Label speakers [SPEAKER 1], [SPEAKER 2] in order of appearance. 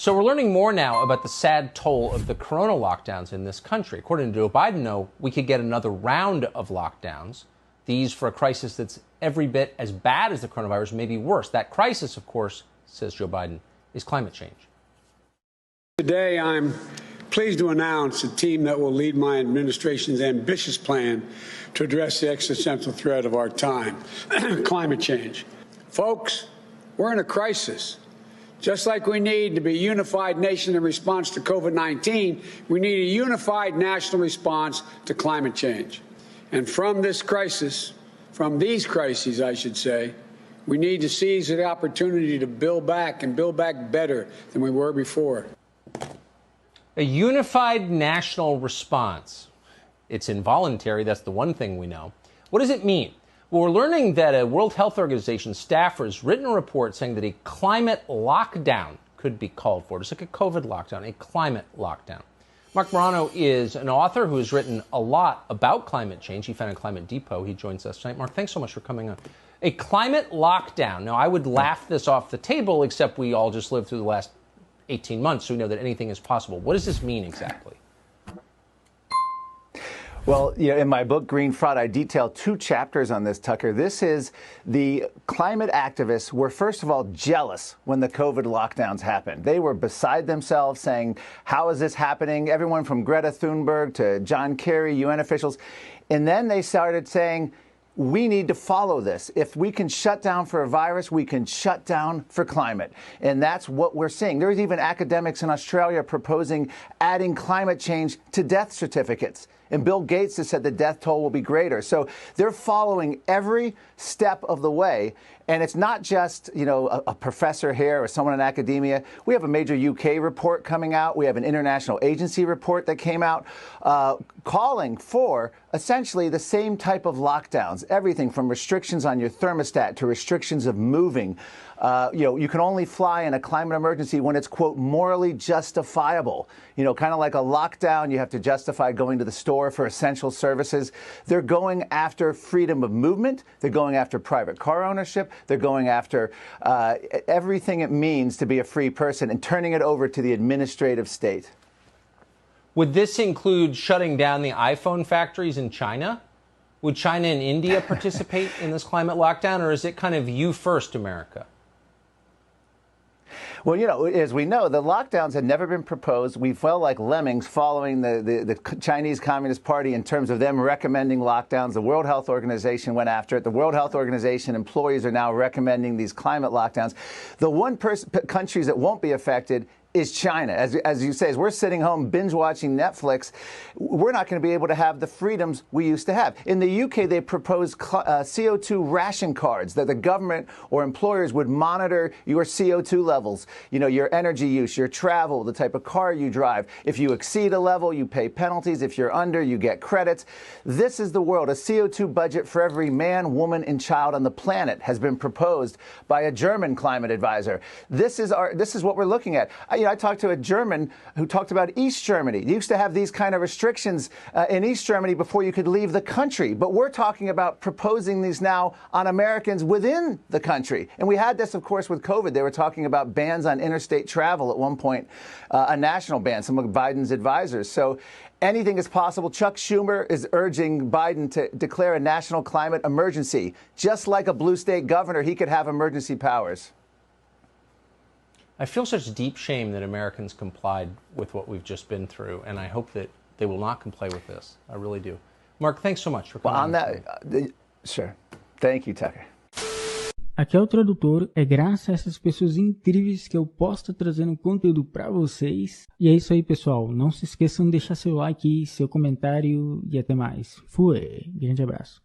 [SPEAKER 1] So we're learning more now about the sad toll of the corona lockdowns in this country. According to Joe Biden, though, we could get another round of lockdowns. These for a crisis that's every bit as bad as the coronavirus, maybe worse. That crisis, of course, says Joe Biden, is climate change.
[SPEAKER 2] Today, I'm pleased to announce a team that will lead my administration's ambitious plan to address the existential threat of our time, climate change. Folks, we're in a crisis. Just like we need to be a unified nation in response to COVID-19, we need a unified national response to climate change. And from this crisis, from these crises, I should say, we need to seize the opportunity to build back and build back better than we were before.
[SPEAKER 1] A unified national response. It's involuntary, that's the one thing we know. What does it mean? Well, we're learning that a World Health Organization staffer has written a report saying that a climate lockdown could be called for. Just like a COVID lockdown, a climate lockdown. Mark Morano is an author who has written a lot about climate change. He founded Climate Depot. He joins us tonight. Mark, thanks so much for coming on. A climate lockdown. Now, I would laugh this off the table, except we all just lived through the last 18 months, so we know that anything is possible. What does this mean exactly?
[SPEAKER 3] Well, in my book, Green Fraud, I detail 2 chapters on this, Tucker. This is the climate activists were, first of all, jealous when the COVID lockdowns happened. They were beside themselves saying, how is this happening? Everyone from Greta Thunberg to John Kerry, UN officials. And then they started saying, we need to follow this. If we can shut down for a virus, we can shut down for climate. And that's what we're seeing. There's even academics in Australia proposing adding climate change to death certificates. And Bill Gates has said the death toll will be greater. So they're following every step of the way. And it's not just, a professor here or someone in academia. We have a major UK report coming out. We have an international agency report that came out calling for essentially the same type of lockdowns, everything from restrictions on your thermostat to restrictions of moving. You can only fly in a climate emergency when it's, quote, morally justifiable. Kind of like a lockdown, you have to justify going to the store for essential services. They're going after freedom of movement. They're going after private car ownership. They're going after everything it means to be a free person and turning it over to the administrative state.
[SPEAKER 1] Would this include shutting down the iPhone factories in China? Would China and India participate in this climate lockdown, or is it kind of you first, America?
[SPEAKER 3] Well, as we know, the lockdowns had never been proposed. We felt like lemmings following the Chinese Communist Party in terms of them recommending lockdowns. The World Health Organization went after it. The World Health Organization employees are now recommending these climate lockdowns. The one countries that won't be affected is China. As you say, as we're sitting home binge-watching Netflix, we're not going to be able to have the freedoms we used to have. In the UK, they proposed CO2 ration cards that the government or employers would monitor your CO2 levels, your energy use, your travel, the type of car you drive. If you exceed a level, you pay penalties. If you're under, you get credits. This is the world. A CO2 budget for every man, woman, and child on the planet has been proposed by a German climate advisor. This is what we're looking at. I talked to a German who talked about East Germany. They used to have these kind of restrictions in East Germany before you could leave the country. But we're talking about proposing these now on Americans within the country. And we had this, of course, with COVID. They were talking about bans on interstate travel at one point, a national ban, some of Biden's advisors. So anything is possible. Chuck Schumer is urging Biden to declare a national climate emergency. Just like a blue state governor, he could have emergency powers.
[SPEAKER 1] I feel such deep shame that Americans complied with what we've just been through, and I hope that they will not comply with this. I really do. Mark, thanks so much for coming on that.
[SPEAKER 3] Sure. Thank you, Tucker.
[SPEAKER 4] Aqui é o tradutor, é graças a essas pessoas incríveis que eu posso estar trazendo conteúdo para vocês. E é isso aí, pessoal. Não se esqueçam de deixar seu like, seu comentário e até mais. Fui! Grande abraço.